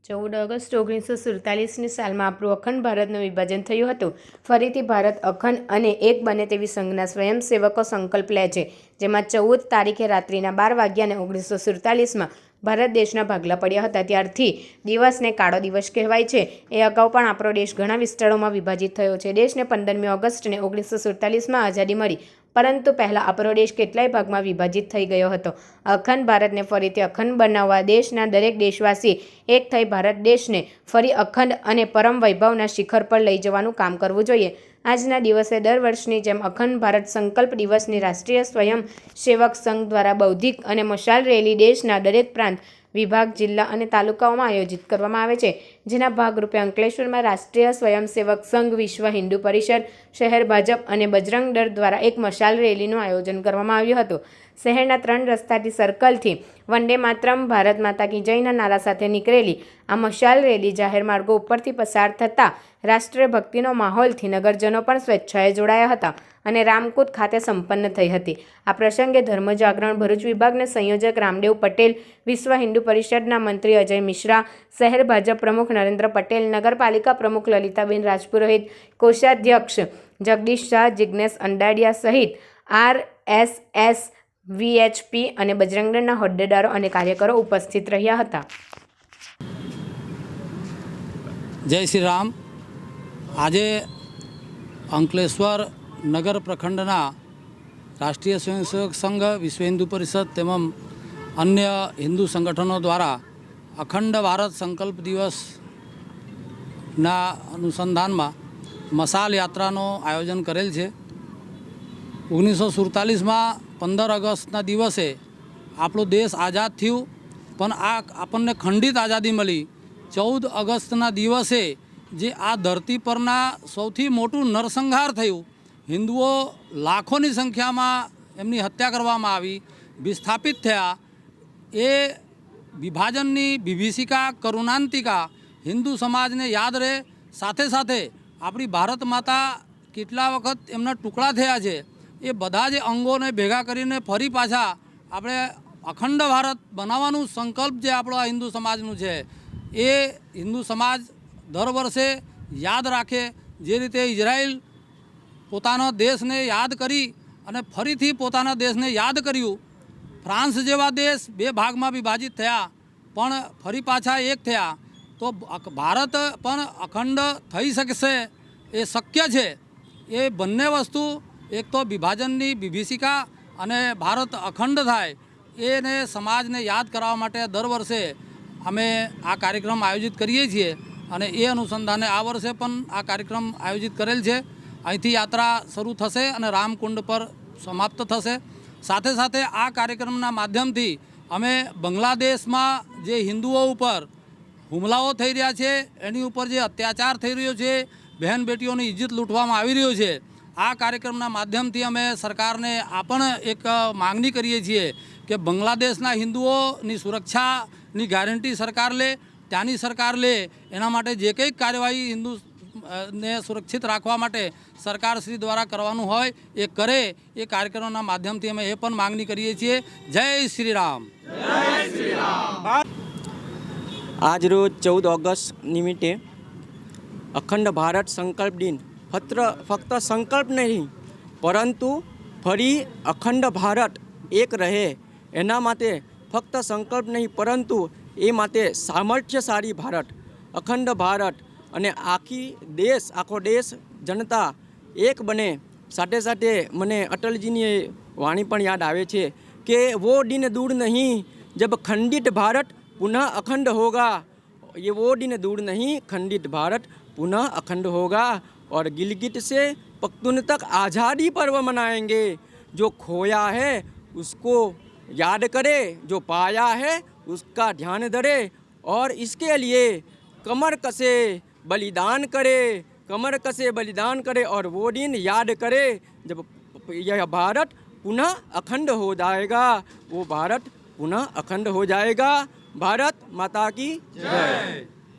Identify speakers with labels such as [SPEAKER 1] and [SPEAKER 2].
[SPEAKER 1] 14 August 1947ની સાલમાં આપણું અખંડ ભારતનું વિભાજન થયું હતું. ફરીથી ભારત અખંડ અને એક બને તેવી સંઘના સ્વયંસેવકો સંકલ્પ લે છે, જેમાં 14 તારીખે રાત્રિના 12 વાગ્યાને 1947માં ભારત દેશના ભાગલા પડ્યા હતા. ત્યારથી દિવસને કાળો દિવસ કહેવાય છે. એ અગાઉ પણ આપણો દેશ ઘણા વિસ્તારોમાં વિભાજિત થયો છે. દેશને 15મી ઓગસ્ટને 1947માં આઝાદી મળી, પરંતુ પહેલાં આપણો દેશ કેટલાય ભાગમાં વિભાજિત થઈ ગયો હતો. અખંડ ભારતને ફરીથી અખંડ બનાવવા દેશના દરેક દેશવાસી એક થઈ ભારત દેશને ફરી અખંડ અને પરમ વૈભવના શિખર પર લઈ જવાનું કામ કરવું જોઈએ. આજના દિવસે દર વર્ષની જેમ અખંડ ભારત સંકલ્પ દિવસની રાષ્ટ્રીય સ્વયંસેવક સંઘ દ્વારા બૌદ્ધિક અને મશાલ રેલી દેશના દરેક પ્રાંત, વિભાગ, જિલ્લા અને તાલુકાઓમાં આયોજિત કરવામાં આવે છે. જેના ભાગરૂપે અંકલેશ્વરમાં રાષ્ટ્રીય સ્વયંસેવક સંઘ, વિશ્વ હિન્દુ પરિષદ, શહેર ભાજપ અને બજરંગ દળ દ્વારા એક મશાલ રેલીનું આયોજન કરવામાં આવ્યું હતું. શહેરના 3 રસ્તાથી સર્કલથી વંદે માતરમ, ભારત માતા કી જયના નારા સાથે નીકળેલી આ મશાલ રેલી જાહેર માર્ગો ઉપરથી પસાર થતાં રાષ્ટ્રભક્તિનો માહોલથી નગરજનો પણ સ્વેચ્છાએ જોડાયા હતા અને રામકૂટ ખાતે સંપન્ન થઈ હતી. આ પ્રસંગે ધર્મ જાગરણ ભરૂચ વિભાગના સંયોજક રામદેવ પટેલ, વિશ્વ હિન્દુ પરિષદના મંત્રી અજય મિશ્રા, શહેર ભાજપ પ્રમુખ નરેન્દ્ર પટેલ, નગરપાલિકા પ્રમુખ લલિતાબેન રાજપુરોહિત, કોષાધ્યક્ષ જગદીશ શાહ, જિજ્ઞેશ અંડાડિયા સહિત RSS, VHP અને બજરંગ દળના હોદ્દેદારો અને કાર્યકરો ઉપસ્થિત રહ્યા હતા.
[SPEAKER 2] જય શ્રી રામ. આજે અંકલેશ્વર નગર પ્રખંડના રાષ્ટ્રીય સ્વયંસેવક સંઘ, વિશ્વ હિન્દુ પરિષદ તેમજ અન્ય હિન્દુ સંગઠનો દ્વારા અખંડ ભારત સંકલ્પ દિવસના અનુસંધાનમાં મશાલ યાત્રાનું આયોજન કરેલ છે. 1947માં 15 ઓગસ્ટના દિવસે આપણો દેશ આઝાદ થયું, પણ આપણને ખંડિત આઝાદી મળી. 14 ઓગસ્ટના દિવસે જે આ ધરતી પરના સૌથી મોટું નરસંહાર થયું, હિન્દુઓ લાખોની સંખ્યામાં એમની હત્યા કરવામાં આવી, વિસ્થાપિત થયા, એ વિભાજનની વિભીષિકા, કરુણાંતિકા હિન્દુ સમાજને યાદ રહે. સાથે સાથે આપણી ભારત માતા કેટલા વખત એમના ટુકડા થયા છે, એ બધા જ અંગોને ભેગા કરીને ફરી પાછા આપણે અખંડ ભારત બનાવવાનું સંકલ્પ જે આપણો આ હિન્દુ સમાજનું છે, એ હિન્દુ સમાજ દર વર્ષે યાદ રાખે. જે રીતે ઇઝરાયલ પોતાના દેશને યાદ કરી અને ફરીથી પોતાના દેશને યાદ કર્યું, ફ્રાન્સ જેવા દેશ 2 ભાગમાં વિભાજિત થયા પણ ફરી પાછા એક થયા, તો ભારત પણ અખંડ થઈ શકશે, એ શક્ય છે. એ બંને વસ્તુ, એક તો વિભાજનની વિભીષિકા અને ભારત અખંડ થાય, એને સમાજને યાદ કરાવવા માટે દર વર્ષે અમે આ કાર્યક્રમ આયોજિત કરીએ છીએ અને એ અનુસંધાને આ વર્ષે પણ આ કાર્યક્રમ આયોજિત કરેલ છે. અહીંથી યાત્રા શરૂ થશે અને રામકુંડ પર સમાપ્ત થશે. સાથે સાથે આ કાર્યક્રમના માધ્યમથી અમે બાંગ્લાદેશમાં જે હિન્દુઓ ઉપર હુમલાઓ થઈ રહ્યા છે, એની ઉપર જે અત્યાચાર થઈ રહ્યો છે, બહેન બેટીઓની ઇજ્જત લૂંટવામાં આવી રહ્યો છે, આ કાર્યક્રમના માધ્યમથી અમે સરકારને આ પણ એક માગણી કરીએ છીએ કે બાંગ્લાદેશના હિન્દુઓની સુરક્ષાની ગેરંટી સરકાર લે, ત્યાંની સરકાર લે. એના માટે જે કંઈ કાર્યવાહી હિન્દુને સુરક્ષિત રાખવા માટે સરકારશ્રી દ્વારા કરવાનું હોય એ કરે. એ કાર્યક્રમના માધ્યમથી અમે એ પણ માગણી કરીએ છીએ. જય શ્રી રામ.
[SPEAKER 3] આજ રોજ 14 ઓગસ્ટ નિમિત્તે અખંડ ભારત સંકલ્પ દિન ફક્ત સંકલ્પ નહીં, પરંતુ ફરી અખંડ ભારત એક રહે એના માટે ફક્ત સંકલ્પ નહીં, પરંતુ એ માટે સામર્થ્યશાળી ભારત, અખંડ ભારત અને આખો દેશ જનતા એક બને. સાથે સાથે મને અટલજીની વાણી પણ યાદ આવે છે કે વો દિન દૂર નહીં જબ ખંડિત ભારત પુનઃ અખંડ હોगा. ये वो दिन दूर नहीं, खंडित भारत पुनः अखंड होगा और गिलगित से पख्तून तक आज़ादी पर्व मनाएंगे. जो खोया है उसको याद करे, जो पाया है उसका ध्यान धरे और इसके लिए कमर कसे बलिदान करे और वो दिन याद करे जब यह भारत पुनः अखंड हो जाएगा. वो भारत पुनः अखंड हो जाएगा. भारत माता की जय.